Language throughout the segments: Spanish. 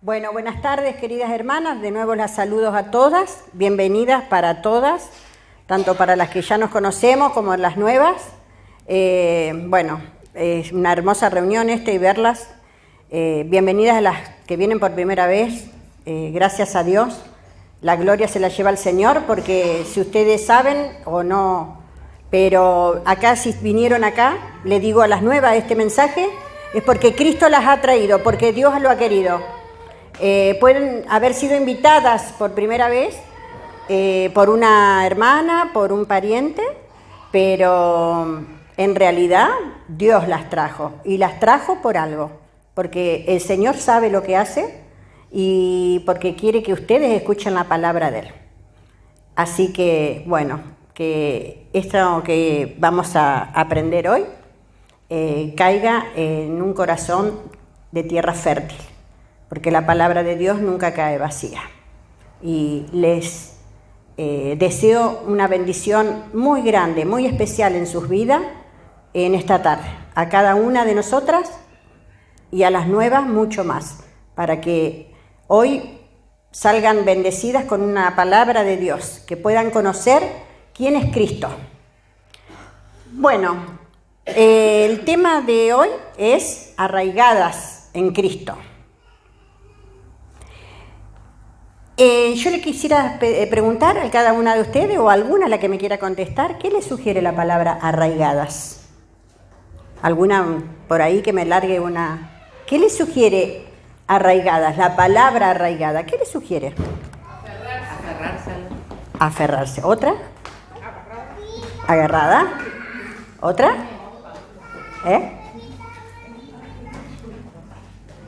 Bueno, buenas tardes, queridas hermanas. De nuevo las saludos a todas. Bienvenidas para todas, tanto para las que ya nos conocemos como las nuevas. Es una hermosa reunión y verlas. Bienvenidas a las que vienen por primera vez. Gracias a Dios. La gloria se la lleva el Señor, porque si ustedes saben o no, pero acá, si vinieron acá, le digo a las nuevas este mensaje, es porque Cristo las ha traído, porque Dios lo ha querido. Pueden haber sido invitadas por primera vez por una hermana, por un pariente, pero en realidad Dios las trajo, y las trajo por algo, porque el Señor sabe lo que hace y porque quiere que ustedes escuchen la palabra de Él. Así que, bueno, que esto que vamos a aprender hoy caiga en un corazón de tierra fértil, porque la palabra de Dios nunca cae vacía. Y les deseo una bendición muy grande, muy especial en sus vidas en esta tarde, a cada una de nosotras y a las nuevas mucho más, para que hoy salgan bendecidas con una palabra de Dios, que puedan conocer quién es Cristo. Bueno, el tema de hoy es arraigadas en Cristo. Yo le quisiera preguntar a cada una de ustedes, o a alguna a la que me quiera contestar, ¿qué le sugiere la palabra arraigadas? ¿Alguna por ahí que me largue una? ¿Qué le sugiere arraigadas? La palabra arraigada, ¿qué le sugiere? Aferrarse. Aferrarse. ¿Otra? Agarrada. ¿Otra?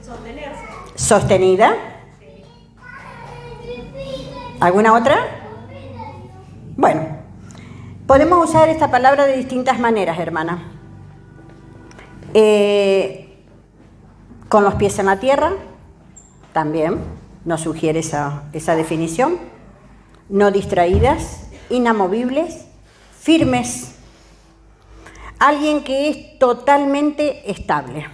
Sostenerse. Sostenida. ¿Alguna otra? Bueno, podemos usar esta palabra de distintas maneras, hermana. Con los pies en la tierra, también nos sugiere esa definición. No distraídas, inamovibles, firmes. Alguien que es totalmente estable,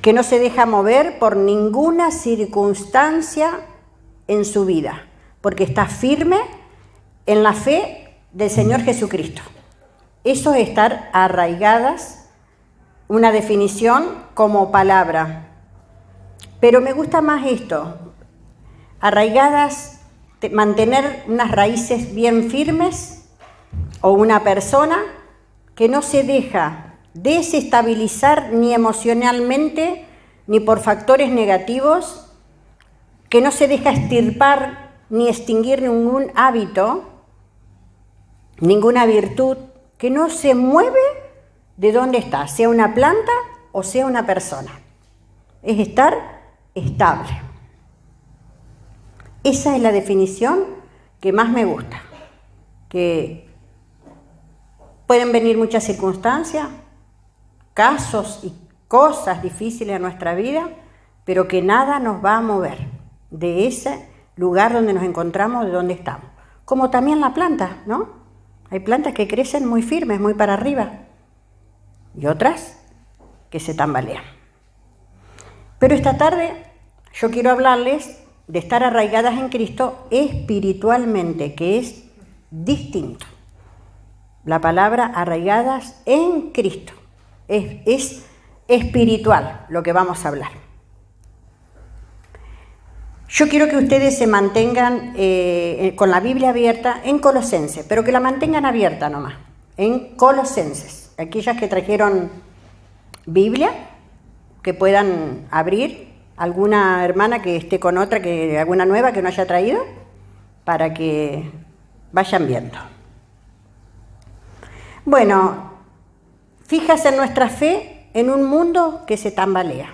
que no se deja mover por ninguna circunstancia en su vida, porque está firme en la fe del Señor Jesucristo. Eso es estar arraigadas, una definición como palabra. Pero me gusta más esto, arraigadas, mantener unas raíces bien firmes, o una persona que no se deja desestabilizar ni emocionalmente ni por factores negativos, que no se deja extirpar ni extinguir ningún hábito, ninguna virtud, que no se mueve de donde está, sea una planta o sea una persona. Es estar estable. Esa es la definición que más me gusta, que pueden venir muchas circunstancias, casos y cosas difíciles en nuestra vida, pero que nada nos va a mover de ese lugar donde nos encontramos, de donde estamos. Como también la planta, ¿no? Hay plantas que crecen muy firmes, muy para arriba, y otras que se tambalean. Pero esta tarde yo quiero hablarles de estar arraigadas en Cristo espiritualmente, que es distinto. La palabra arraigadas en Cristo es espiritual lo que vamos a hablar. Yo quiero que ustedes se mantengan con la Biblia abierta en Colosenses, pero que la mantengan abierta nomás, en Colosenses. Aquellas que trajeron Biblia, que puedan abrir, alguna hermana que esté con otra, alguna nueva que no haya traído, para que vayan viendo. Bueno, fíjase en nuestra fe en un mundo que se tambalea.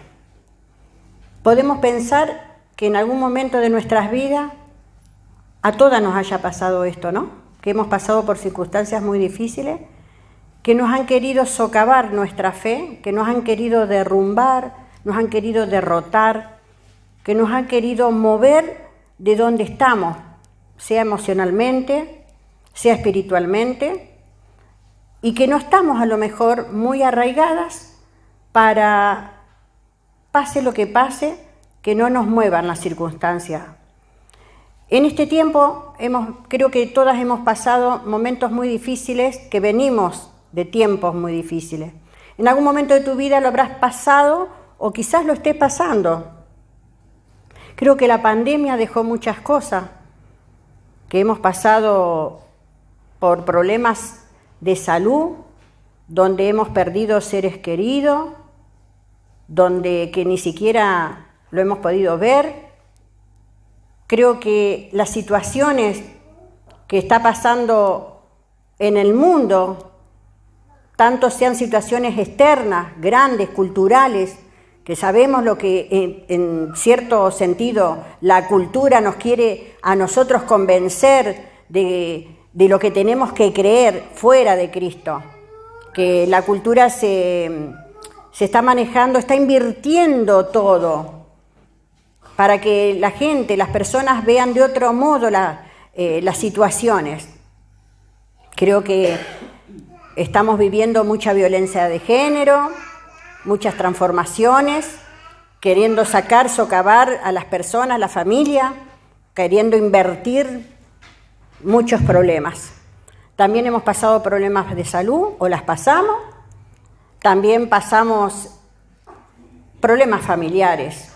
Podemos pensar que en algún momento de nuestras vidas a todas nos haya pasado esto, ¿no? Que hemos pasado por circunstancias muy difíciles, que nos han querido socavar nuestra fe, que nos han querido derrumbar, nos han querido derrotar, que nos han querido mover de donde estamos, sea emocionalmente, sea espiritualmente, y que no estamos a lo mejor muy arraigadas para, pase lo que pase, que no nos muevan las circunstancias. En este tiempo creo que todas hemos pasado momentos muy difíciles, que venimos de tiempos muy difíciles. En algún momento de tu vida lo habrás pasado o quizás lo estés pasando. Creo que la pandemia dejó muchas cosas, que hemos pasado por problemas de salud, donde hemos perdido seres queridos, donde que ni siquiera lo hemos podido ver. Creo que las situaciones que está pasando en el mundo, tanto sean situaciones externas, grandes, culturales, que sabemos lo que en cierto sentido la cultura nos quiere a nosotros convencer de lo que tenemos que creer fuera de Cristo, que la cultura se está manejando, está invirtiendo todo para que la gente, las personas vean de otro modo las situaciones. Creo que estamos viviendo mucha violencia de género, muchas transformaciones, queriendo socavar a las personas, la familia, queriendo invertir muchos problemas. También hemos pasado problemas de salud, o las pasamos. También pasamos problemas familiares.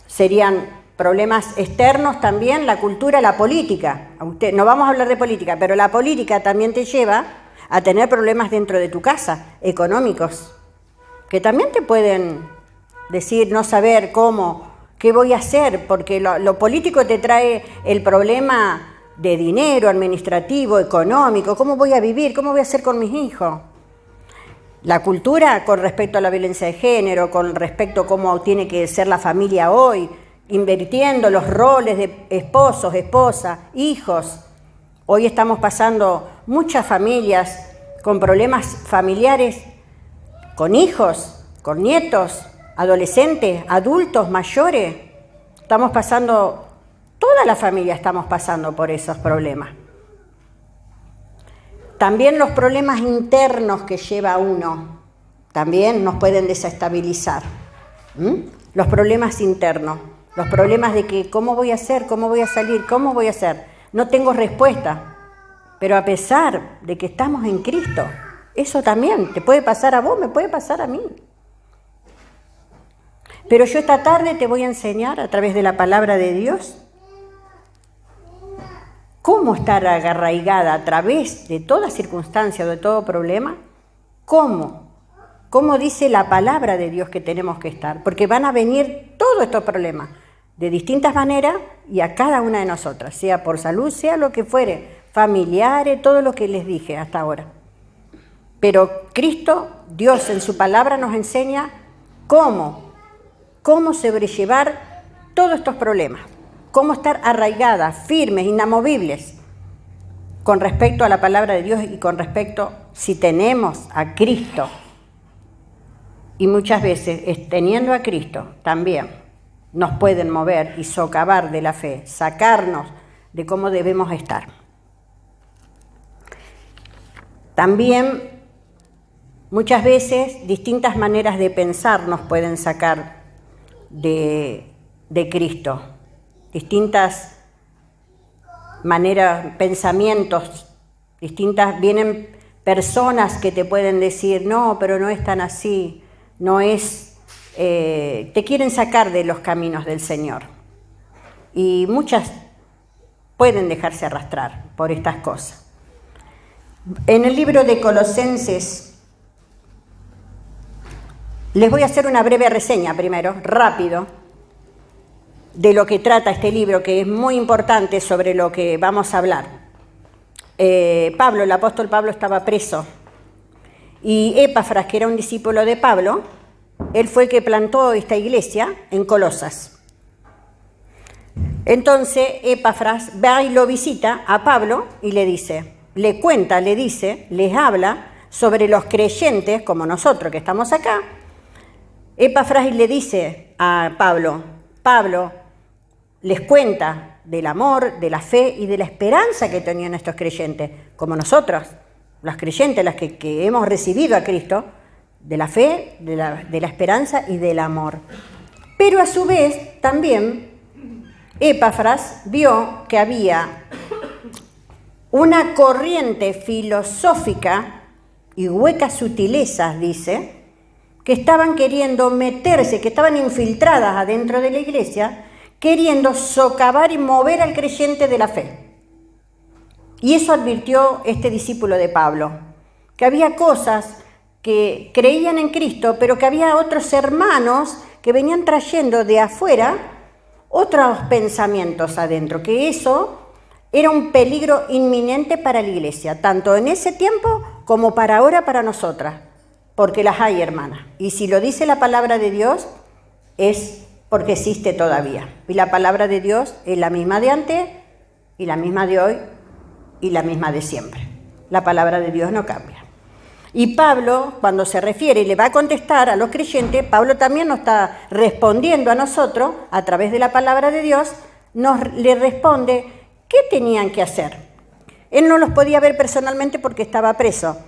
Serían problemas externos también, la cultura, la política. No vamos a hablar de política, pero la política también te lleva a tener problemas dentro de tu casa, económicos, que también te pueden decir no saber cómo, qué voy a hacer, porque lo político te trae el problema de dinero, administrativo, económico, cómo voy a vivir, cómo voy a hacer con mis hijos. La cultura con respecto a la violencia de género, con respecto a cómo tiene que ser la familia hoy, invirtiendo los roles de esposos, esposas, hijos. Hoy estamos pasando muchas familias con problemas familiares, con hijos, con nietos, adolescentes, adultos, mayores. Estamos pasando, toda la familia estamos pasando por esos problemas. También los problemas internos que lleva uno, también nos pueden desestabilizar. Los problemas internos, los problemas de que cómo voy a hacer, cómo voy a salir, cómo voy a hacer. No tengo respuesta, pero a pesar de que estamos en Cristo, eso también te puede pasar a vos, me puede pasar a mí. Pero yo esta tarde te voy a enseñar a través de la palabra de Dios cómo estar arraigada a través de toda circunstancia o de todo problema, cómo dice la palabra de Dios que tenemos que estar, porque van a venir todos estos problemas de distintas maneras y a cada una de nosotras, sea por salud, sea lo que fuere, familiares, todo lo que les dije hasta ahora. Pero Cristo, Dios en su palabra nos enseña cómo sobrellevar todos estos problemas. Cómo estar arraigadas, firmes, inamovibles con respecto a la palabra de Dios y con respecto si tenemos a Cristo. Y muchas veces, teniendo a Cristo, también nos pueden mover y socavar de la fe, sacarnos de cómo debemos estar. También, muchas veces, distintas maneras de pensar nos pueden sacar de Cristo. Distintas maneras, pensamientos, vienen personas que te pueden decir, no, pero no es tan así, no es, te quieren sacar de los caminos del Señor. Y muchas pueden dejarse arrastrar por estas cosas. En el libro de Colosenses, les voy a hacer una breve reseña primero, rápido, de lo que trata este libro, que es muy importante sobre lo que vamos a hablar. El apóstol Pablo estaba preso, y Epafras, que era un discípulo de Pablo, él fue el que plantó esta iglesia en Colosas. Entonces Epafras va y lo visita a Pablo y le dice, les habla sobre los creyentes, como nosotros que estamos acá. Epafras le dice a Pablo les cuenta del amor, de la fe y de la esperanza que tenían estos creyentes, como nosotros, los creyentes, los que hemos recibido a Cristo, de la fe, de la esperanza y del amor. Pero a su vez también Epafras vio que había una corriente filosófica y huecas sutilezas, dice, que estaban queriendo meterse, que estaban infiltradas adentro de la iglesia, queriendo socavar y mover al creyente de la fe. Y eso advirtió este discípulo de Pablo, que había cosas que creían en Cristo, pero que había otros hermanos que venían trayendo de afuera otros pensamientos adentro, que eso era un peligro inminente para la iglesia, tanto en ese tiempo como para ahora para nosotras, porque las hay, hermanas. Y si lo dice la palabra de Dios, es porque existe todavía. Y la palabra de Dios es la misma de antes, y la misma de hoy, y la misma de siempre. La palabra de Dios no cambia. Y Pablo, cuando se refiere y le va a contestar a los creyentes, Pablo también nos está respondiendo a nosotros, a través de la palabra de Dios, le responde qué tenían que hacer. Él no los podía ver personalmente porque estaba preso,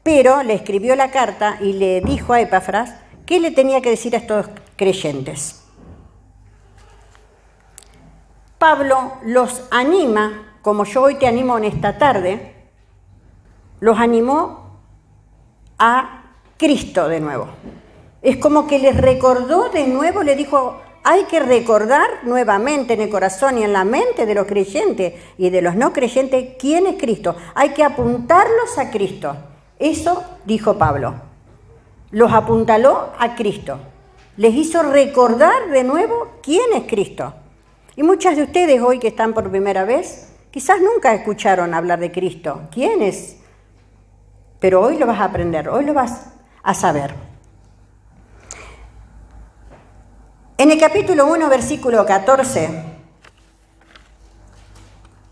pero le escribió la carta y le dijo a Epafras qué le tenía que decir a estos creyentes. Pablo los anima, como yo hoy te animo en esta tarde, los animó a Cristo de nuevo. Es como que les recordó de nuevo, le dijo, hay que recordar nuevamente en el corazón y en la mente de los creyentes y de los no creyentes quién es Cristo. Hay que apuntarlos a Cristo. Eso dijo Pablo. Los apuntaló a Cristo. Les hizo recordar de nuevo quién es Cristo. Y muchas de ustedes hoy que están por primera vez, quizás nunca escucharon hablar de Cristo. ¿Quién es? Pero hoy lo vas a aprender, hoy lo vas a saber. En el capítulo 1, versículo 14,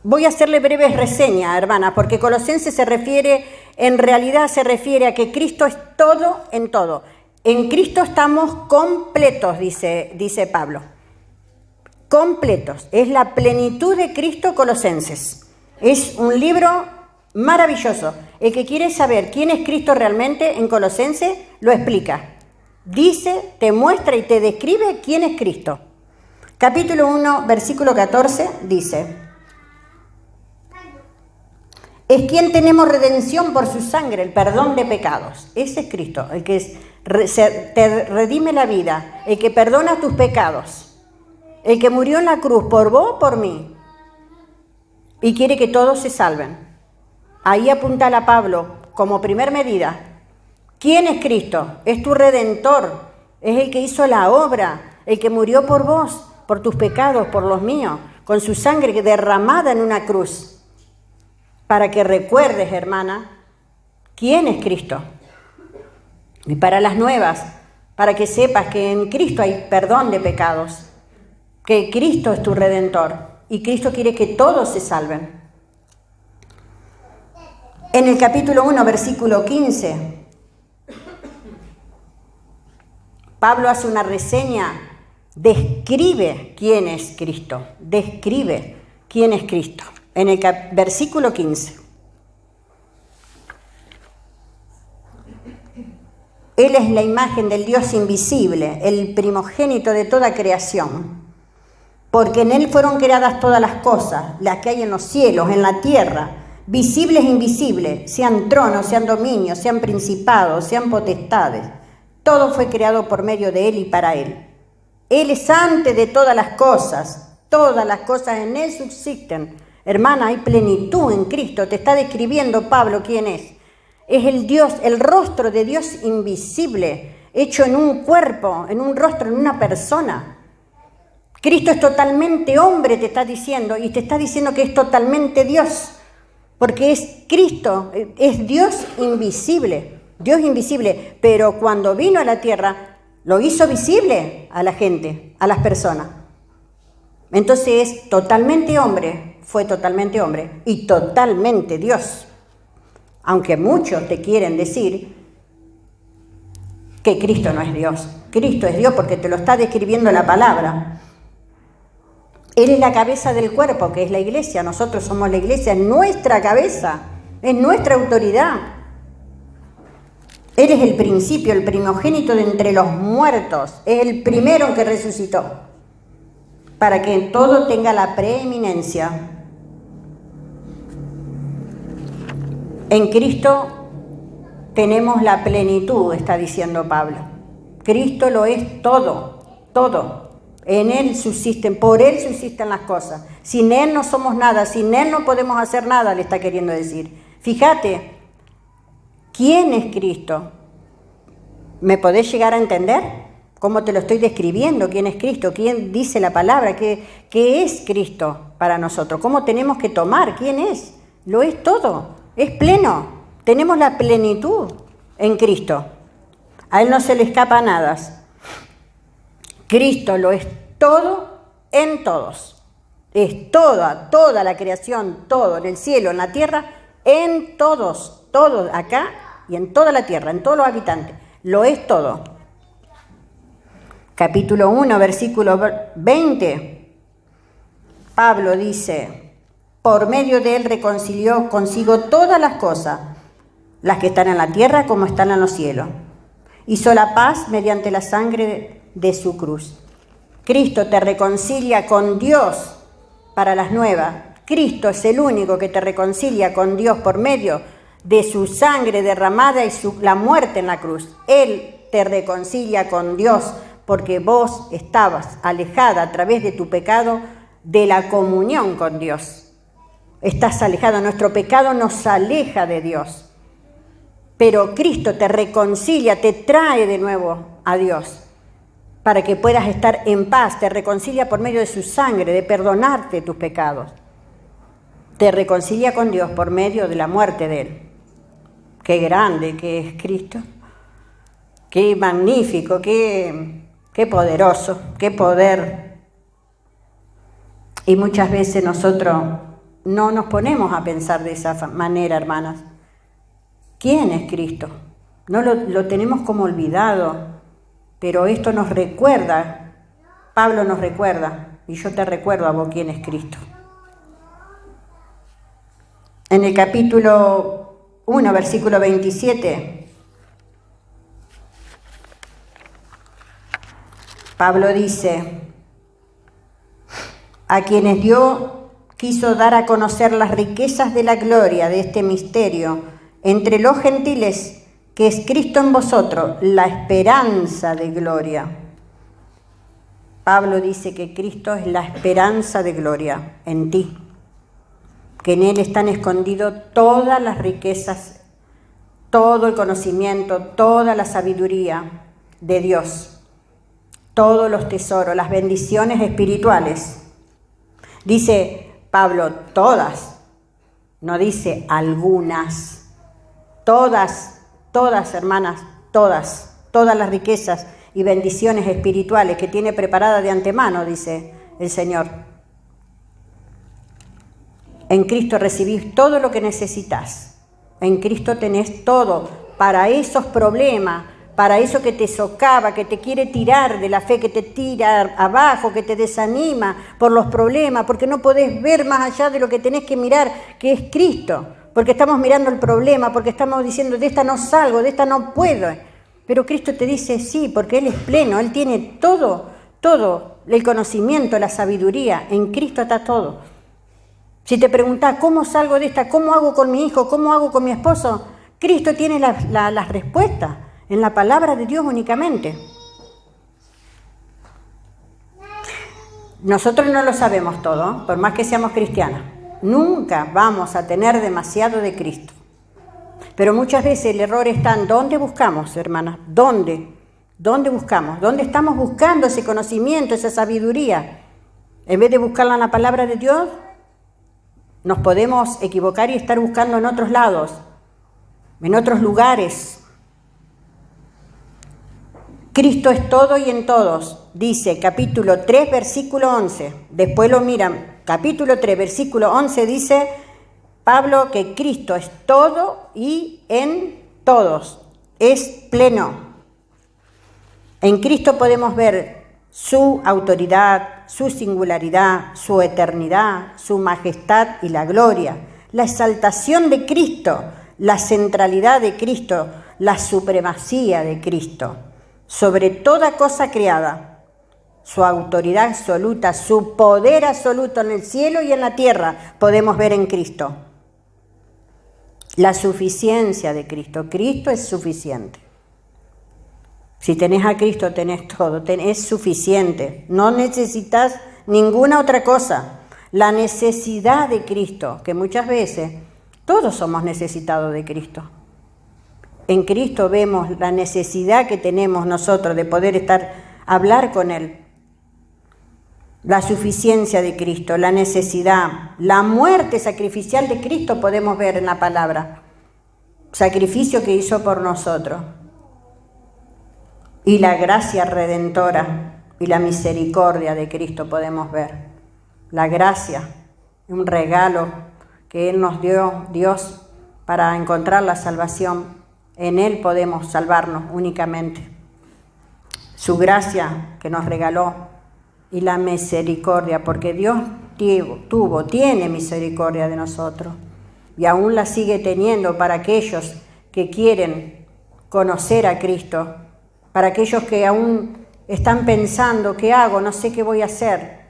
voy a hacerle breves reseñas, hermanas, porque Colosenses en realidad se refiere a que Cristo es todo en todo. En Cristo estamos completos, dice Pablo. Completos. Es la plenitud de Cristo, Colosenses. Es un libro maravilloso. El que quiere saber quién es Cristo realmente en Colosenses, lo explica. Dice, te muestra y te describe quién es Cristo. Capítulo 1, versículo 14, dice, es quien tenemos redención por su sangre, el perdón de pecados. Ese es Cristo, el que te redime la vida, el que perdona tus pecados, el que murió en la cruz por vos, por mí, y quiere que todos se salven. Ahí apuntala a Pablo como primer medida. ¿Quién es Cristo? Es tu Redentor, es el que hizo la obra, el que murió por vos, por tus pecados, por los míos, con su sangre derramada en una cruz. Para que recuerdes, hermana, quién es Cristo. Y para las nuevas, para que sepas que en Cristo hay perdón de pecados, que Cristo es tu Redentor y Cristo quiere que todos se salven. En el capítulo 1, versículo 15, Pablo hace una reseña, describe quién es Cristo, describe quién es Cristo. En el versículo 15. Él es la imagen del Dios invisible, el primogénito de toda creación, porque en Él fueron creadas todas las cosas, las que hay en los cielos, en la tierra, visibles e invisibles, sean tronos, sean dominios, sean principados, sean potestades. Todo fue creado por medio de Él y para Él. Él es antes de todas las cosas en Él subsisten. Hermana, hay plenitud en Cristo. Te está describiendo Pablo quién es. Es el Dios, el rostro de Dios invisible, hecho en un cuerpo, en un rostro, en una persona. Cristo es totalmente hombre, te está diciendo, y te está diciendo que es totalmente Dios, porque es Cristo, es Dios invisible, pero cuando vino a la tierra, lo hizo visible a la gente, a las personas. Entonces es totalmente hombre, fue totalmente hombre y totalmente Dios. Aunque muchos te quieren decir que Cristo no es Dios. Cristo es Dios porque te lo está describiendo la palabra. Él es la cabeza del cuerpo, que es la iglesia. Nosotros somos la iglesia, es nuestra cabeza, es nuestra autoridad. Él es el principio, el primogénito de entre los muertos. Es el primero que resucitó, para que todo tenga la preeminencia. En Cristo tenemos la plenitud, está diciendo Pablo. Cristo lo es todo, todo. En Él subsisten, por Él subsisten las cosas. Sin Él no somos nada, sin Él no podemos hacer nada, le está queriendo decir. Fíjate, ¿quién es Cristo? ¿Me podés llegar a entender? ¿Cómo te lo estoy describiendo? ¿Quién es Cristo? ¿Quién dice la palabra? ¿Qué es Cristo para nosotros? ¿Cómo tenemos que tomar? ¿Quién es? Lo es todo, es pleno. Tenemos la plenitud en Cristo. A Él no se le escapa nada. Cristo lo es todo en todos. Es toda la creación, todo, en el cielo, en la tierra, en todos, todos acá y en toda la tierra, en todos los habitantes. Lo es todo. Capítulo 1, versículo 20. Pablo dice, por medio de Él reconcilió consigo todas las cosas, las que están en la tierra como están en los cielos. Hizo la paz mediante la sangre de su cruz. Cristo te reconcilia con Dios para las nuevas. Cristo es el único que te reconcilia con Dios por medio de su sangre derramada y la muerte en la cruz. Él te reconcilia con Dios porque vos estabas alejada a través de tu pecado de la comunión con Dios. Estás alejado, nuestro pecado nos aleja de Dios. Pero Cristo te reconcilia, te trae de nuevo a Dios para que puedas estar en paz. Te reconcilia por medio de su sangre, de perdonarte tus pecados. Te reconcilia con Dios por medio de la muerte de Él. Qué grande que es Cristo. Qué magnífico, qué poderoso, qué poder. Y muchas veces nosotros no nos ponemos a pensar de esa manera, hermanas. ¿Quién es Cristo? No lo tenemos como olvidado, pero esto nos recuerda, Pablo nos recuerda, y yo te recuerdo a vos quién es Cristo. En el capítulo 1, versículo 27, Pablo dice, a quienes Dios quiso dar a conocer las riquezas de la gloria de este misterio entre los gentiles, que es Cristo en vosotros, la esperanza de gloria. Pablo dice que Cristo es la esperanza de gloria en ti, que en Él están escondidas todas las riquezas, todo el conocimiento, toda la sabiduría de Dios, todos los tesoros, las bendiciones espirituales. Dice Pablo, todas, no dice algunas. Todas, hermanas, todas las riquezas y bendiciones espirituales que tiene preparada de antemano, dice el Señor. En Cristo recibís todo lo que necesitas. En Cristo tenés todo para esos problemas, para eso que te socava, que te quiere tirar de la fe, que te tira abajo, que te desanima por los problemas, porque no podés ver más allá de lo que tenés que mirar, que es Cristo. Porque estamos mirando el problema, porque estamos diciendo, de esta no salgo, de esta no puedo. Pero Cristo te dice, sí, porque Él es pleno, Él tiene todo, el conocimiento, la sabiduría, en Cristo está todo. Si te preguntás, ¿cómo salgo de esta? ¿Cómo hago con mi hijo? ¿Cómo hago con mi esposo? Cristo tiene las respuestas en la palabra de Dios únicamente. Nosotros no lo sabemos todo, por más que seamos cristianas. Nunca vamos a tener demasiado de Cristo. Pero muchas veces el error está en dónde buscamos, hermanas. ¿Dónde buscamos? ¿Dónde estamos buscando ese conocimiento, esa sabiduría? En vez de buscarla en la palabra de Dios, nos podemos equivocar y estar buscando en otros lados, en otros lugares. Cristo es todo y en todos, dice capítulo 3, versículo 11. Después lo miran. Capítulo 3, versículo 11 dice Pablo que Cristo es todo y en todos, es pleno. En Cristo podemos ver su autoridad, su singularidad, su eternidad, su majestad y la gloria, la exaltación de Cristo, la centralidad de Cristo, la supremacía de Cristo sobre toda cosa creada, su autoridad absoluta, su poder absoluto en el cielo y en la tierra, podemos ver en Cristo. La suficiencia de Cristo. Cristo es suficiente. Si tenés a Cristo, tenés todo, es suficiente. No necesitas ninguna otra cosa. La necesidad de Cristo, que muchas veces todos somos necesitados de Cristo. En Cristo vemos la necesidad que tenemos nosotros de poder hablar con Él. La suficiencia de Cristo, la necesidad, la muerte sacrificial de Cristo podemos ver en la palabra. Sacrificio que hizo por nosotros. Y la gracia redentora y la misericordia de Cristo podemos ver. La gracia, un regalo que Él nos dio, Dios, para encontrar la salvación. En Él podemos salvarnos únicamente. Su gracia que nos regaló y la misericordia, porque Dios tiene misericordia de nosotros y aún la sigue teniendo para aquellos que quieren conocer a Cristo, para aquellos que aún están pensando, ¿qué hago? No sé qué voy a hacer.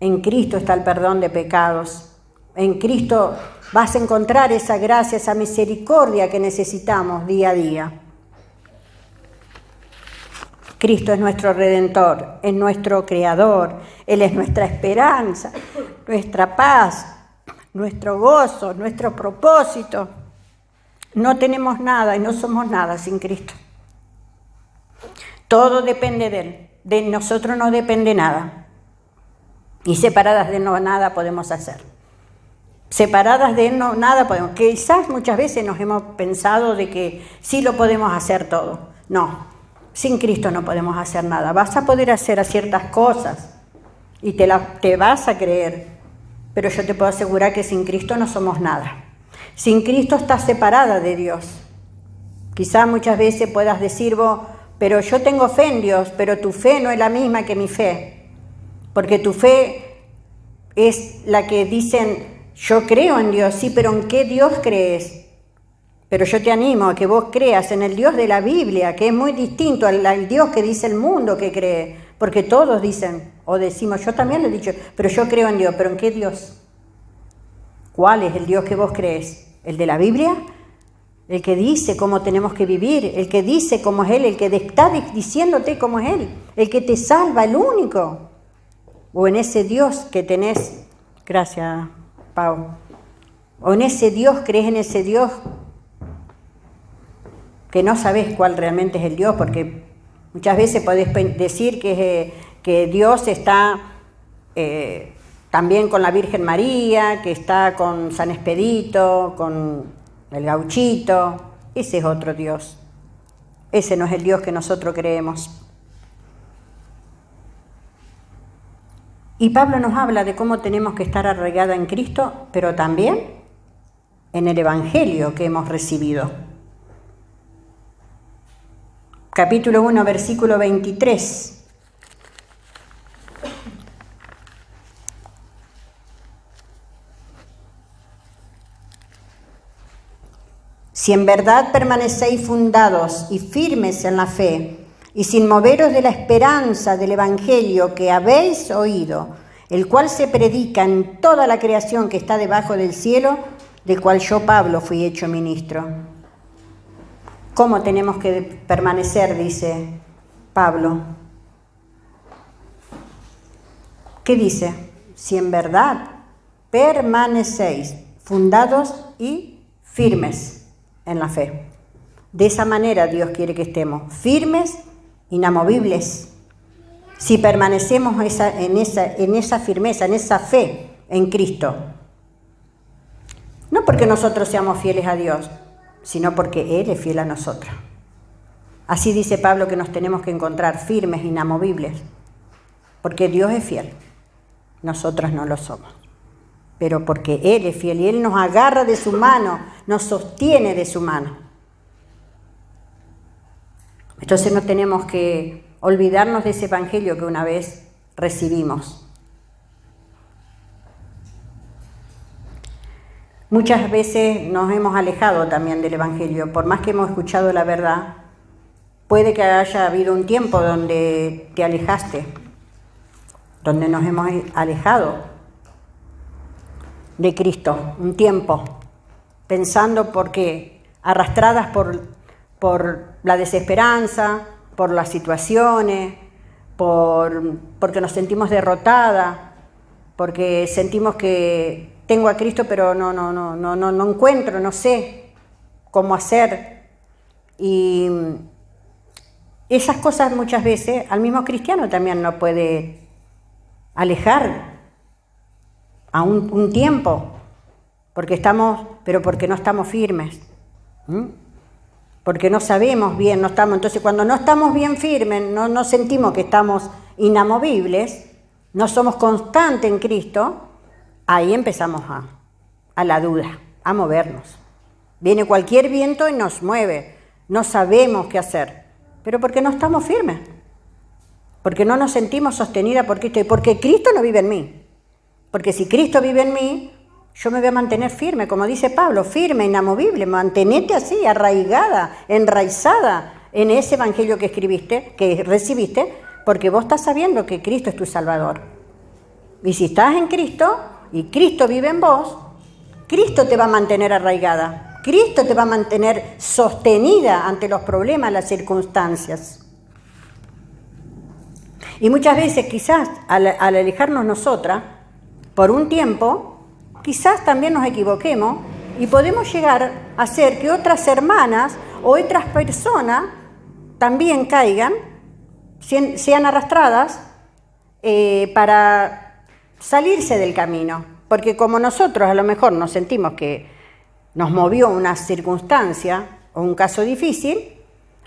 En Cristo está el perdón de pecados. En Cristo vas a encontrar esa gracia, esa misericordia que necesitamos día a día. Cristo es nuestro Redentor, es nuestro Creador, Él es nuestra esperanza, nuestra paz, nuestro gozo, nuestro propósito. No tenemos nada y no somos nada sin Cristo. Todo depende de Él, de nosotros no depende nada. Y separadas de Él nada podemos hacer. Separadas de Él nada podemos. Quizás muchas veces nos hemos pensado de que sí lo podemos hacer todo. No. Sin Cristo no podemos hacer nada. Vas a poder hacer ciertas cosas y te vas a creer, pero yo te puedo asegurar que sin Cristo no somos nada. Sin Cristo estás separada de Dios. Quizá muchas veces puedas decir vos, pero yo tengo fe en Dios, pero tu fe no es la misma que mi fe, porque tu fe es la que dicen, yo creo en Dios, sí, pero ¿en qué Dios crees? Pero yo te animo a que vos creas en el Dios de la Biblia, que es muy distinto al Dios que dice el mundo que cree. Porque todos dicen, o decimos, yo también lo he dicho, pero yo creo en Dios. ¿Pero en qué Dios? ¿Cuál es el Dios que vos crees? ¿El de la Biblia? El que dice cómo tenemos que vivir, el que dice cómo es Él, el que está diciéndote cómo es Él, el que te salva, el único. O en ese Dios que tenés, gracias Pau, o en ese Dios, crees en ese Dios que no sabes cuál realmente es el Dios, porque muchas veces podés decir que Dios está también con la Virgen María, que está con San Expedito, con el Gauchito. Ese es otro Dios. Ese no es el Dios que nosotros creemos. Y Pablo nos habla de cómo tenemos que estar arraigada en Cristo, pero también en el Evangelio que hemos recibido. Capítulo 1, versículo 23. Si en verdad permanecéis fundados y firmes en la fe, y sin moveros de la esperanza del Evangelio que habéis oído, el cual se predica en toda la creación que está debajo del cielo, del cual yo, Pablo, fui hecho ministro. ¿Cómo tenemos que permanecer? Dice Pablo. ¿Qué dice? Si en verdad permanecéis fundados y firmes en la fe. De esa manera Dios quiere que estemos firmes, inamovibles. Si permanecemos en esa firmeza, en esa fe en Cristo. No porque nosotros seamos fieles a Dios, sino porque Él es fiel a nosotros. Así dice Pablo que nos tenemos que encontrar firmes, inamovibles, porque Dios es fiel, nosotros no lo somos, pero porque Él es fiel y Él nos agarra de su mano, nos sostiene de su mano. Entonces no tenemos que olvidarnos de ese evangelio que una vez recibimos. Muchas veces nos hemos alejado también del Evangelio, por más que hemos escuchado la verdad. Puede que haya habido un tiempo donde te alejaste, donde nos hemos alejado de Cristo, un tiempo, pensando porque arrastradas por la desesperanza, por las situaciones, porque nos sentimos derrotadas, porque sentimos que tengo a Cristo pero no encuentro, no sé cómo hacer. Y esas cosas muchas veces al mismo cristiano también no puede alejar a un tiempo, porque no estamos firmes, porque no sabemos bien, no estamos. Entonces, cuando no estamos bien firmes, no sentimos que estamos inamovibles, no somos constantes en Cristo, ahí empezamos a la duda, a movernos. Viene cualquier viento y nos mueve, no sabemos qué hacer, pero porque no estamos firmes, porque no nos sentimos sostenidas por Cristo y porque Cristo no vive en mí. Porque si Cristo vive en mí, yo me voy a mantener firme, como dice Pablo, firme, inamovible, mantenete así, arraigada, enraizada en ese evangelio que escribiste, que recibiste, porque vos estás sabiendo que Cristo es tu Salvador. Y si estás en Cristo y Cristo vive en vos, Cristo te va a mantener arraigada, Cristo te va a mantener sostenida ante los problemas, las circunstancias. Y muchas veces quizás al alejarnos nosotras, por un tiempo, quizás también nos equivoquemos y podemos llegar a hacer que otras hermanas o otras personas también caigan, sean arrastradas para salirse del camino. Porque como nosotros a lo mejor nos sentimos que nos movió una circunstancia o un caso difícil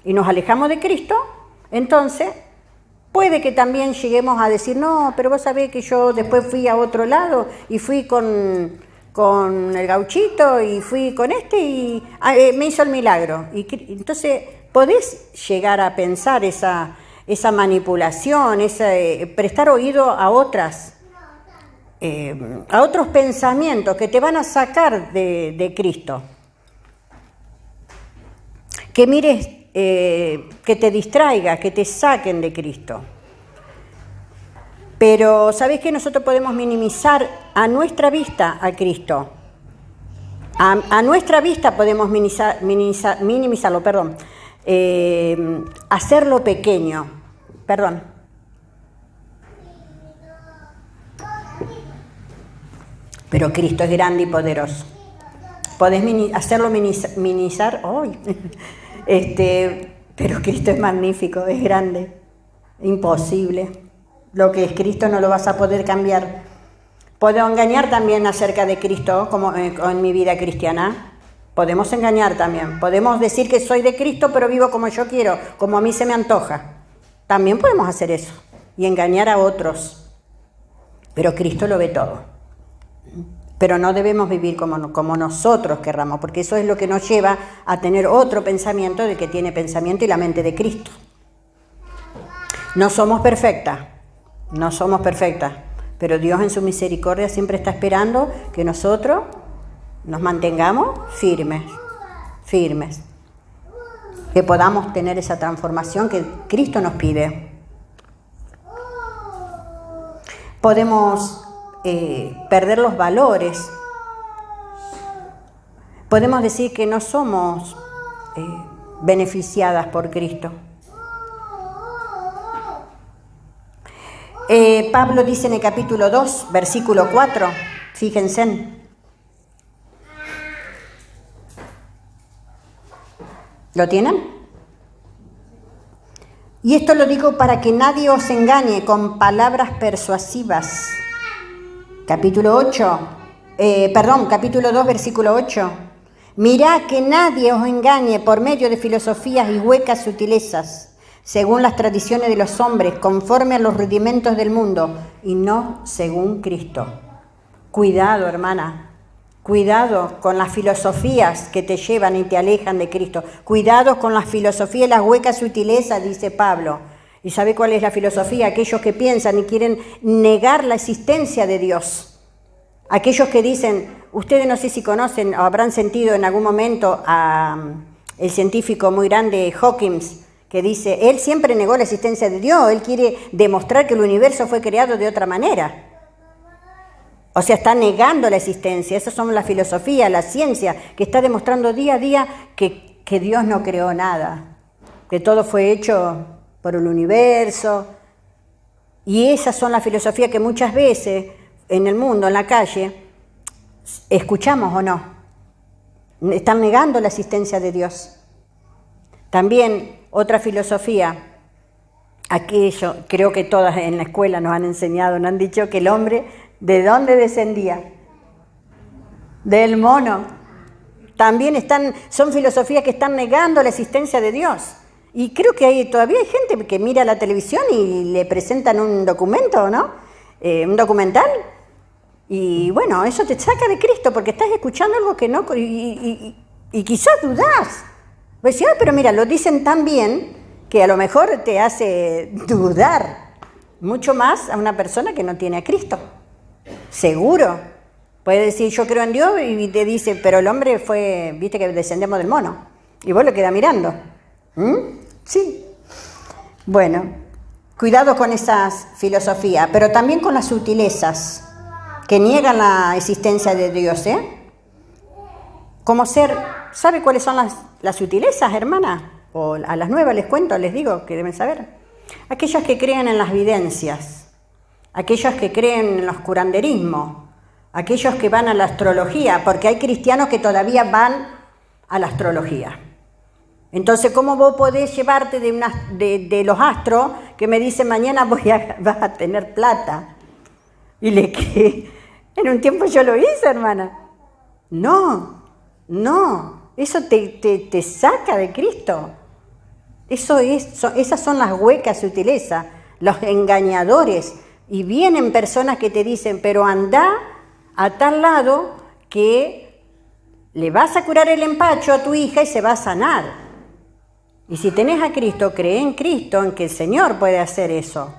y nos alejamos de Cristo, entonces puede que también lleguemos a decir, no, pero vos sabés que yo después fui a otro lado y fui con el gauchito y fui con y me hizo el milagro. Y entonces podés llegar a pensar esa manipulación, prestar oído a otros pensamientos que te van a sacar de Cristo. Que mires, que te distraiga, que te saquen de Cristo. Pero ¿sabés que nosotros podemos minimizar a nuestra vista a Cristo? A nuestra vista podemos minimizarlo, hacerlo pequeño, Pero Cristo es grande y poderoso. Podés hacerlo minimizar hoy. Pero Cristo es magnífico, es grande, imposible. Lo que es Cristo no lo vas a poder cambiar. Puedo engañar también acerca de Cristo, como en mi vida cristiana. Podemos engañar también. Podemos decir que soy de Cristo, pero vivo como yo quiero, como a mí se me antoja. También podemos hacer eso y engañar a otros. Pero Cristo lo ve todo. Pero no debemos vivir como nosotros querramos, porque eso es lo que nos lleva a tener otro pensamiento de que tiene pensamiento y la mente de Cristo. No somos perfectas, pero Dios en su misericordia siempre está esperando que nosotros nos mantengamos firmes, que podamos tener esa transformación que Cristo nos pide. Podemos perder los valores. Podemos decir que no somos beneficiadas por Cristo. Pablo dice en el capítulo 2, versículo 4, fíjense. ¿Lo tienen? Y esto lo digo para que nadie os engañe con palabras persuasivas. Capítulo 2, versículo 8. Mirad que nadie os engañe por medio de filosofías y huecas sutilezas, según las tradiciones de los hombres, conforme a los rudimentos del mundo, y no según Cristo. Cuidado, hermana, cuidado con las filosofías que te llevan y te alejan de Cristo. Cuidado con las filosofías y las huecas sutilezas, dice Pablo. ¿Y sabe cuál es la filosofía? Aquellos que piensan y quieren negar la existencia de Dios. Aquellos que dicen, ustedes no sé si conocen o habrán sentido en algún momento a el científico muy grande Hawkins, que dice, él siempre negó la existencia de Dios, él quiere demostrar que el universo fue creado de otra manera. O sea, está negando la existencia. Esas son la filosofía, la ciencia, que está demostrando día a día que Dios no creó nada, que todo fue hecho por el universo. Y esas son las filosofías que muchas veces en el mundo, en la calle, escuchamos o no. Están negando la existencia de Dios. También otra filosofía, aquello, creo que todas en la escuela nos han enseñado, nos han dicho que el hombre, ¿de dónde descendía? Del mono. También son filosofías que están negando la existencia de Dios. Y creo que todavía hay gente que mira la televisión y le presentan un documento, ¿no? Un documental. Y bueno, eso te saca de Cristo porque estás escuchando algo que no... Y quizás dudás. Pues sí, pero mira, lo dicen tan bien que a lo mejor te hace dudar mucho más a una persona que no tiene a Cristo. Seguro. Puede decir, yo creo en Dios, y te dice, pero el hombre fue, viste que descendemos del mono. Y vos lo quedás mirando. Sí. Bueno, cuidado con esas filosofías, pero también con las sutilezas que niegan la existencia de Dios, Como ¿sabe cuáles son las sutilezas, hermana? O a las nuevas les cuento, les digo, que deben saber. Aquellas que creen en las videncias, aquellos que creen en el curanderismo, aquellos que van a la astrología, porque hay cristianos que todavía van a la astrología. Entonces, ¿cómo vos podés llevarte de los astros que me dicen mañana vas a tener plata? Y le creí. En un tiempo yo lo hice, hermana. No, eso te saca de Cristo. Esas son las huecas sutilezas, los engañadores. Y vienen personas que te dicen, pero anda a tal lado que le vas a curar el empacho a tu hija y se va a sanar. Y si tenés a Cristo, cree en Cristo, en que el Señor puede hacer eso.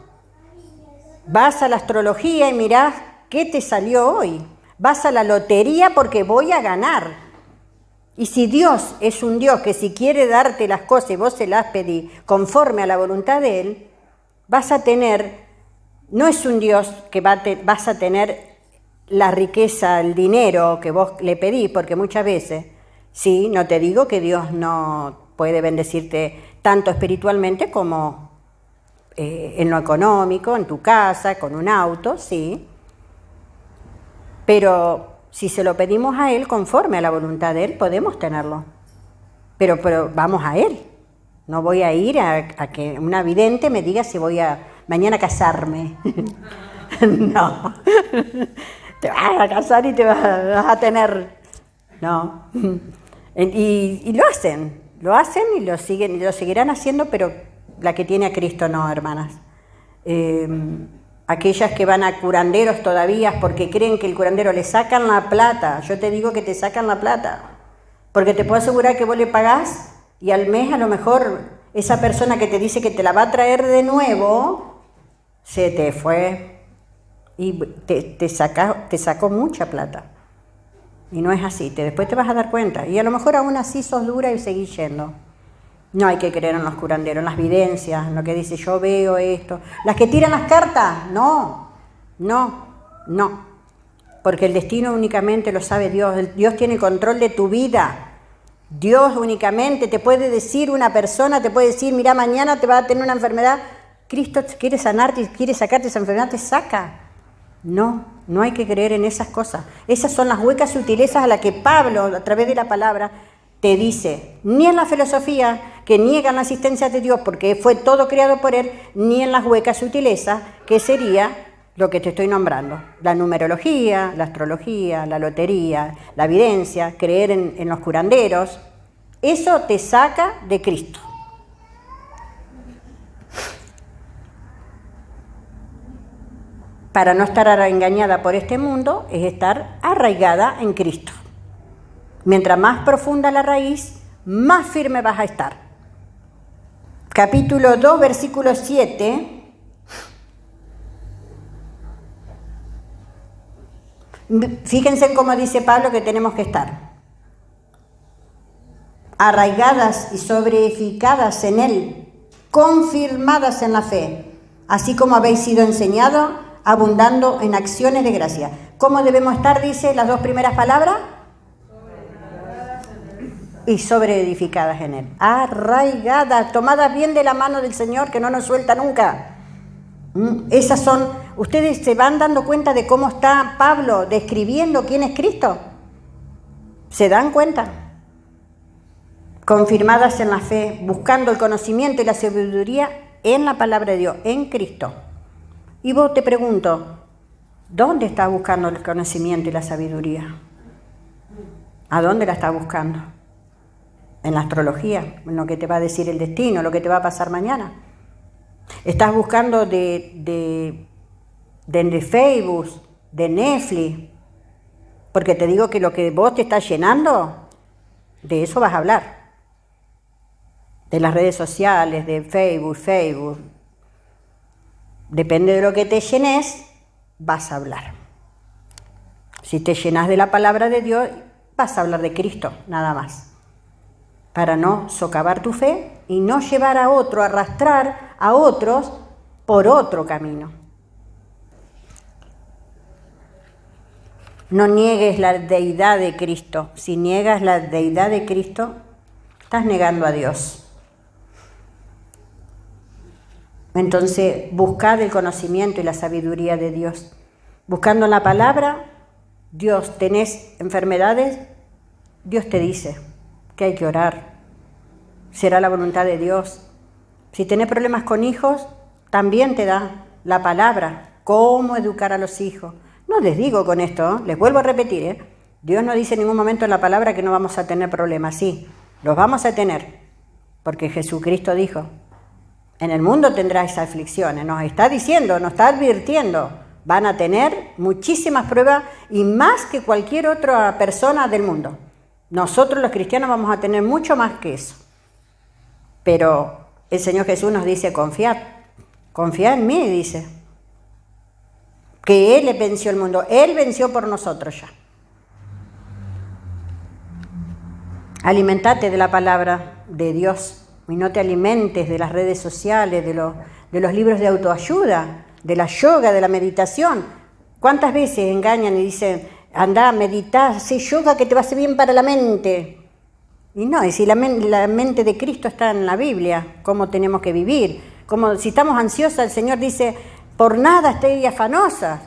Vas a la astrología y mirás qué te salió hoy. Vas a la lotería porque voy a ganar. Y si Dios es un Dios que si quiere darte las cosas y vos se las pedís conforme a la voluntad de Él, vas a tener, no es un Dios que vas a tener la riqueza, el dinero que vos le pedís, porque muchas veces, sí, no te digo que Dios no puede bendecirte tanto espiritualmente como en lo económico, en tu casa, con un auto, sí. Pero si se lo pedimos a Él conforme a la voluntad de Él, podemos tenerlo. Pero vamos a Él. No voy a ir a que una vidente me diga si voy a mañana a casarme. No. Te vas a casar y te vas a tener... No. Y lo hacen y lo siguen y lo seguirán haciendo, pero la que tiene a Cristo no, hermanas. Aquellas que van a curanderos todavía porque creen que el curandero le sacan la plata. Yo te digo que te sacan la plata, porque te puedo asegurar que vos le pagás y al mes a lo mejor esa persona que te dice que te la va a traer de nuevo, se te fue y te sacó mucha plata. Y no es así, después te vas a dar cuenta. Y a lo mejor aún así sos dura y seguís yendo. No hay que creer en los curanderos, en las videncias, en lo que dice yo veo esto. Las que tiran las cartas, no. Porque el destino únicamente lo sabe Dios. Dios tiene control de tu vida. Dios únicamente te puede decir, una persona te puede decir, mira, mañana te va a tener una enfermedad. Cristo quiere sanarte, quiere sacarte esa enfermedad, te saca. No hay que creer en esas cosas. Esas son las huecas sutilezas a las que Pablo, a través de la palabra, te dice, ni en la filosofía, que niegan la existencia de Dios porque fue todo creado por Él, ni en las huecas sutilezas, que sería lo que te estoy nombrando. La numerología, la astrología, la lotería, la evidencia, creer en los curanderos. Eso te saca de Cristo. Para no estar engañada por este mundo es estar arraigada en Cristo. Mientras más profunda la raíz, más firme vas a estar. Capítulo 2, versículo 7. Fíjense cómo dice Pablo que tenemos que estar arraigadas y sobreedificadas en Él, confirmadas en la fe, así como habéis sido enseñados, abundando en acciones de gracia. ¿Cómo debemos estar? Dice las dos primeras palabras. Y sobreedificadas en Él. Arraigadas, tomadas bien de la mano del Señor, que no nos suelta nunca. Esas son, ustedes se van dando cuenta de cómo está Pablo describiendo quién es Cristo. ¿Se dan cuenta? Confirmadas en la fe, buscando el conocimiento y la sabiduría en la palabra de Dios, en Cristo. Y vos te pregunto, ¿dónde estás buscando el conocimiento y la sabiduría? ¿A dónde la estás buscando? ¿En la astrología? ¿En lo que te va a decir el destino? ¿Lo que te va a pasar mañana? ¿Estás buscando de Facebook, de Netflix? Porque te digo que lo que vos te estás llenando, de eso vas a hablar. De las redes sociales, de Facebook. Depende de lo que te llenes, vas a hablar. Si te llenas de la palabra de Dios, vas a hablar de Cristo, nada más. Para no socavar tu fe y no llevar a otro, arrastrar a otros por otro camino. No niegues la deidad de Cristo. Si niegas la deidad de Cristo, estás negando a Dios. Entonces, buscad el conocimiento y la sabiduría de Dios. Buscando la palabra, Dios, tenés enfermedades, Dios te dice que hay que orar. Será la voluntad de Dios. Si tenés problemas con hijos, también te da la palabra, cómo educar a los hijos. No les digo con esto, les vuelvo a repetir, Dios no dice en ningún momento en la palabra que no vamos a tener problemas. Sí, los vamos a tener, porque Jesucristo dijo, en el mundo tendráis aflicciones, nos está diciendo, nos está advirtiendo, van a tener muchísimas pruebas y más que cualquier otra persona del mundo. Nosotros los cristianos vamos a tener mucho más que eso. Pero el Señor Jesús nos dice, confiad en mí, dice. Que Él venció el mundo, Él venció por nosotros ya. Alimentate de la palabra de Dios y no te alimentes de las redes sociales, de los libros de autoayuda, de la yoga, de la meditación. ¿Cuántas veces engañan y dicen, anda, medita, haz yoga que te va a hacer bien para la mente? Y no, y si la mente de Cristo está en la Biblia, cómo tenemos que vivir. Como si estamos ansiosas, el Señor dice, por nada estéis afanosas,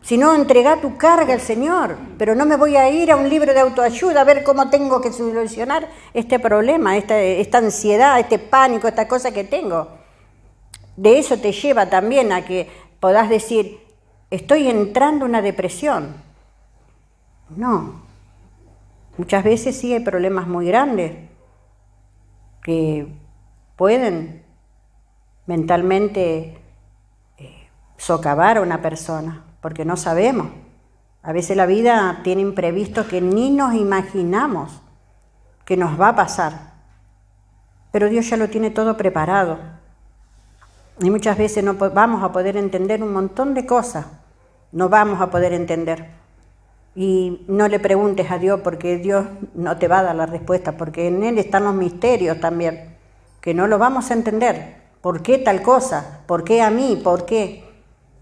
sino entregá tu carga al Señor. Pero no me voy a ir a un libro de autoayuda a ver cómo tengo que solucionar este problema, esta ansiedad, este pánico, esta cosa que tengo. De eso te lleva también a que podás decir, estoy entrando en una depresión. No. Muchas veces sí hay problemas muy grandes que pueden mentalmente socavar a una persona, porque no sabemos. A veces la vida tiene imprevistos que ni nos imaginamos que nos va a pasar, pero Dios ya lo tiene todo preparado. Y muchas veces no vamos a poder entender un montón de cosas, no vamos a poder entender. Y no le preguntes a Dios, porque Dios no te va a dar la respuesta, porque en Él están los misterios también, que no lo vamos a entender. ¿Por qué tal cosa? ¿Por qué a mí? ¿Por qué?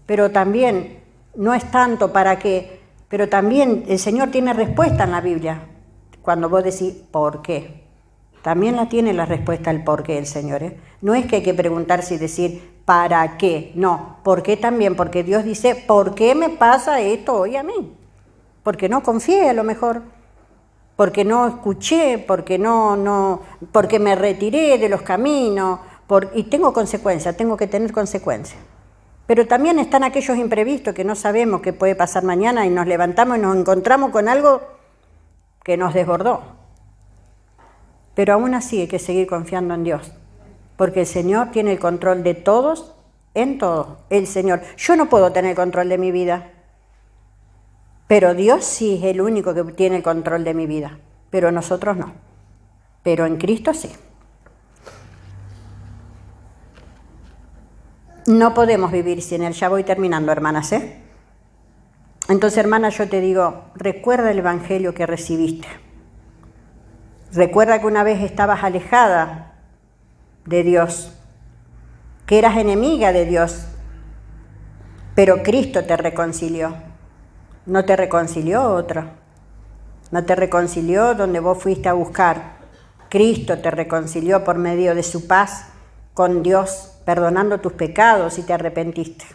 Pero también no es tanto para qué, pero también el Señor tiene respuesta en la Biblia. Cuando vos decís ¿por qué? También la tiene la respuesta el por qué el Señor. No es que hay que preguntarse y decir ¿para qué? No, ¿por qué también? Porque Dios dice ¿por qué me pasa esto hoy a mí? Porque no confié a lo mejor, porque no escuché, porque porque me retiré de los caminos, y tengo consecuencias, tengo que tener consecuencias. Pero también están aquellos imprevistos que no sabemos qué puede pasar mañana y nos levantamos y nos encontramos con algo que nos desbordó. Pero aún así hay que seguir confiando en Dios, porque el Señor tiene el control de todos, en todo. El Señor, yo no puedo tener el control de mi vida, pero Dios sí es el único que tiene el control de mi vida, pero nosotros no. Pero en Cristo sí. No podemos vivir sin Él. Ya voy terminando, hermanas, Entonces, hermana, yo te digo, recuerda el Evangelio que recibiste. Recuerda que una vez estabas alejada de Dios, que eras enemiga de Dios, pero Cristo te reconcilió. No te reconcilió otro. No te reconcilió donde vos fuiste a buscar. Cristo te reconcilió por medio de su paz con Dios, perdonando tus pecados y te arrepentiste.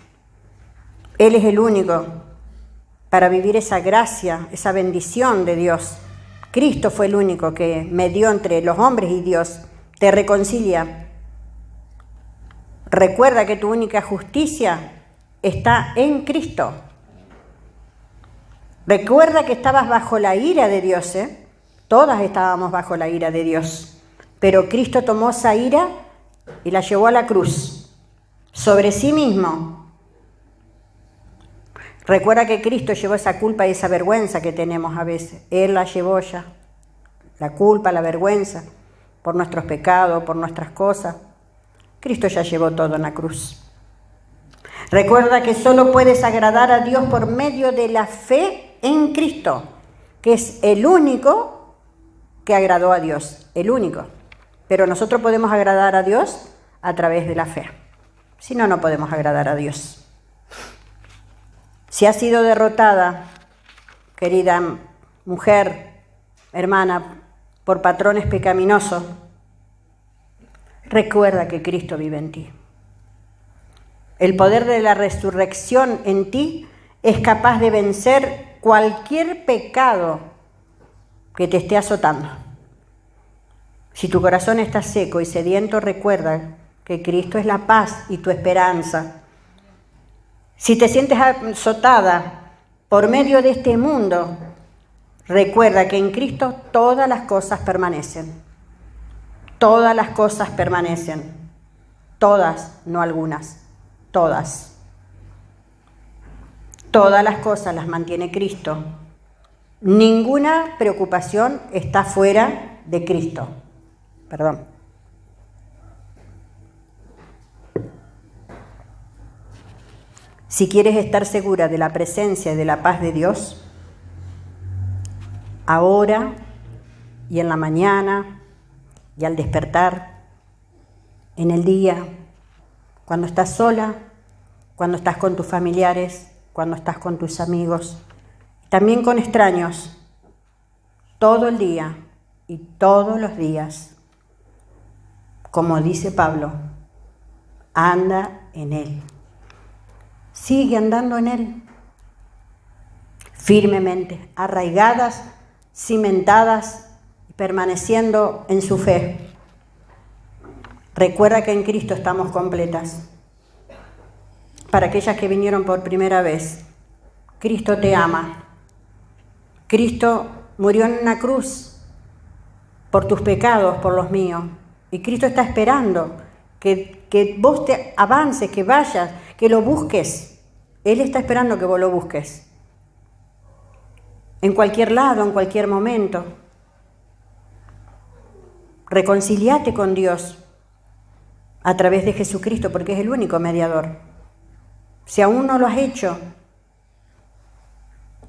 Él es el único para vivir esa gracia, esa bendición de Dios. Cristo fue el único que medió entre los hombres y Dios, te reconcilia. Recuerda que tu única justicia está en Cristo. Recuerda que estabas bajo la ira de Dios, ¿eh? Todas estábamos bajo la ira de Dios, pero Cristo tomó esa ira y la llevó a la cruz, sobre sí mismo. Recuerda que Cristo llevó esa culpa y esa vergüenza que tenemos a veces. Él la llevó ya, la culpa, la vergüenza, por nuestros pecados, por nuestras cosas. Cristo ya llevó todo en la cruz. Recuerda que solo puedes agradar a Dios por medio de la fe en Cristo, que es el único que agradó a Dios, el único. Pero nosotros podemos agradar a Dios a través de la fe. Si no, no podemos agradar a Dios. Si has sido derrotada, querida mujer, hermana, por patrones pecaminosos, recuerda que Cristo vive en ti. El poder de la resurrección en ti es capaz de vencer cualquier pecado que te esté azotando. Si tu corazón está seco y sediento, recuerda que Cristo es la paz y tu esperanza. Si te sientes azotada por medio de este mundo, recuerda que en Cristo todas las cosas permanecen. Todas las cosas permanecen. Todas, no algunas. Todas. Todas las cosas las mantiene Cristo. Ninguna preocupación está fuera de Cristo. Perdón. Si quieres estar segura de la presencia y de la paz de Dios, ahora y en la mañana y al despertar, en el día, cuando estás sola, cuando estás con tus familiares, cuando estás con tus amigos, también con extraños, todo el día y todos los días, como dice Pablo, anda en Él. Sigue andando en Él, firmemente, arraigadas, cimentadas, permaneciendo en su fe. Recuerda que en Cristo estamos completas. Para aquellas que vinieron por primera vez, Cristo te ama. Cristo murió en una cruz por tus pecados, por los míos. Y Cristo está esperando que vos te avances, que vayas, que lo busques. Él está esperando que vos lo busques. En cualquier lado, en cualquier momento. Reconciliate con Dios a través de Jesucristo, porque es el único mediador. Si aún no lo has hecho,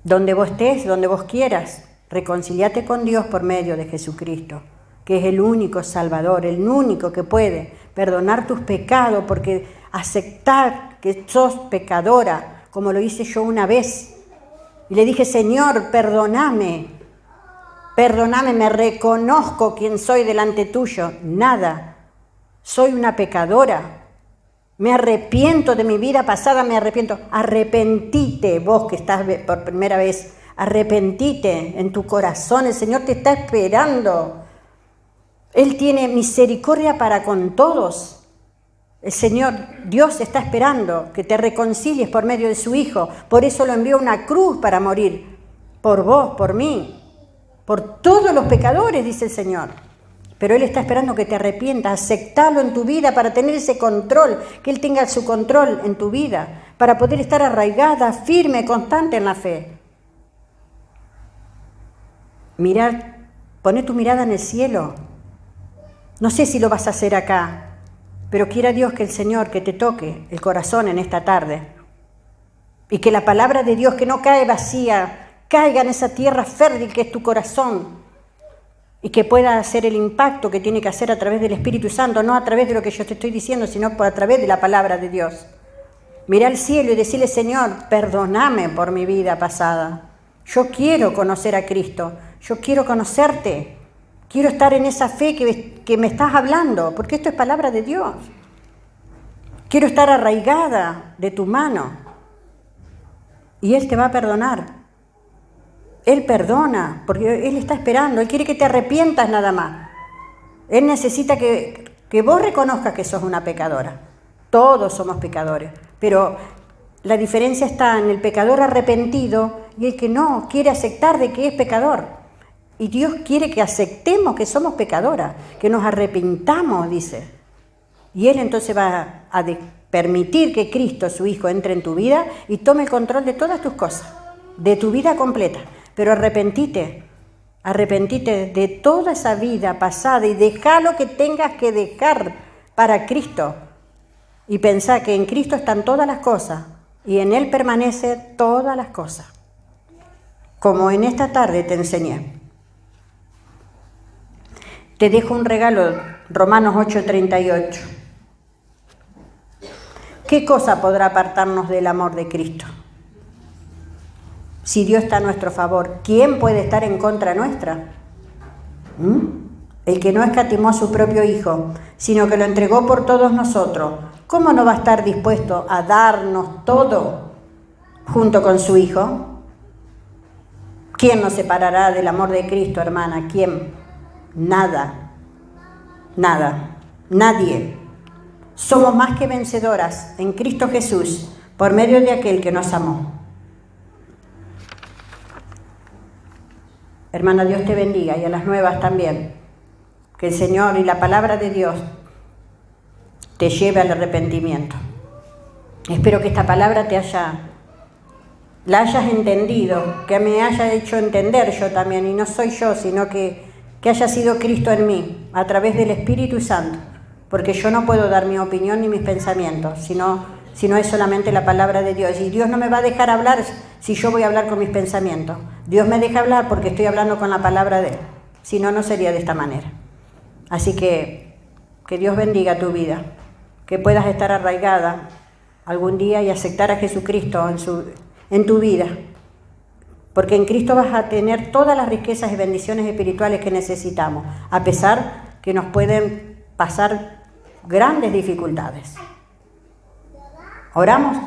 donde vos estés, donde vos quieras, reconciliate con Dios por medio de Jesucristo, que es el único Salvador, el único que puede perdonar tus pecados, porque aceptar que sos pecadora, como lo hice yo una vez, y le dije, Señor, perdóname, me reconozco quién soy delante tuyo, nada, soy una pecadora, me arrepiento de mi vida pasada, me arrepiento. Arrepentite, vos que estás por primera vez, arrepentite en tu corazón, el Señor te está esperando. Él tiene misericordia para con todos. El Señor, Dios está esperando que te reconcilies por medio de su Hijo. Por eso lo envió a una cruz para morir, por vos, por mí, por todos los pecadores, dice el Señor. Pero Él está esperando que te arrepientas, aceptarlo en tu vida para tener ese control, que Él tenga su control en tu vida, para poder estar arraigada, firme, constante en la fe. Mirar, poné tu mirada en el cielo. No sé si lo vas a hacer acá, pero quiera Dios que el Señor que te toque el corazón en esta tarde. Y que la palabra de Dios, que no cae vacía, caiga en esa tierra fértil que es tu corazón. Y que pueda hacer el impacto que tiene que hacer a través del Espíritu Santo, no a través de lo que yo te estoy diciendo, sino a través de la palabra de Dios. Mira al cielo y decirle: Señor, perdóname por mi vida pasada. Yo quiero conocer a Cristo, yo quiero conocerte, quiero estar en esa fe que me estás hablando, porque esto es palabra de Dios. Quiero estar arraigada de tu mano. Y Él te va a perdonar. Él perdona, porque Él está esperando. Él quiere que te arrepientas nada más. Él necesita que vos reconozcas que sos una pecadora. Todos somos pecadores, pero la diferencia está en el pecador arrepentido y el que no quiere aceptar de que es pecador. Y Dios quiere que aceptemos que somos pecadoras, que nos arrepintamos, dice. Y Él entonces va a permitir que Cristo, su Hijo, entre en tu vida y tome el control de todas tus cosas, de tu vida completa. Pero arrepentite de toda esa vida pasada y deja lo que tengas que dejar para Cristo. Y pensá que en Cristo están todas las cosas y en Él permanecen todas las cosas. Como en esta tarde te enseñé. Te dejo un regalo, Romanos 8:38. ¿Qué cosa podrá apartarnos del amor de Cristo? Si Dios está a nuestro favor, ¿quién puede estar en contra nuestra? El que no escatimó a su propio Hijo, sino que lo entregó por todos nosotros, ¿cómo no va a estar dispuesto a darnos todo junto con su Hijo? ¿Quién nos separará del amor de Cristo, hermana? ¿Quién? Nada, nadie. Somos más que vencedoras en Cristo Jesús por medio de aquel que nos amó. Hermana, Dios te bendiga y a las nuevas también. Que el Señor y la palabra de Dios te lleve al arrepentimiento. Espero que esta palabra la hayas entendido, que me haya hecho entender yo también, y no soy yo, sino que haya sido Cristo en mí, a través del Espíritu Santo, porque yo no puedo dar mi opinión ni mis pensamientos, sino es solamente la palabra de Dios. Y Dios no me va a dejar hablar si yo voy a hablar con mis pensamientos. Dios me deja hablar porque estoy hablando con la palabra de Él, si no, no sería de esta manera. Así que Dios bendiga tu vida, que puedas estar arraigada algún día y aceptar a Jesucristo en tu vida, porque en Cristo vas a tener todas las riquezas y bendiciones espirituales que necesitamos, a pesar que nos pueden pasar grandes dificultades. ¿Oramos?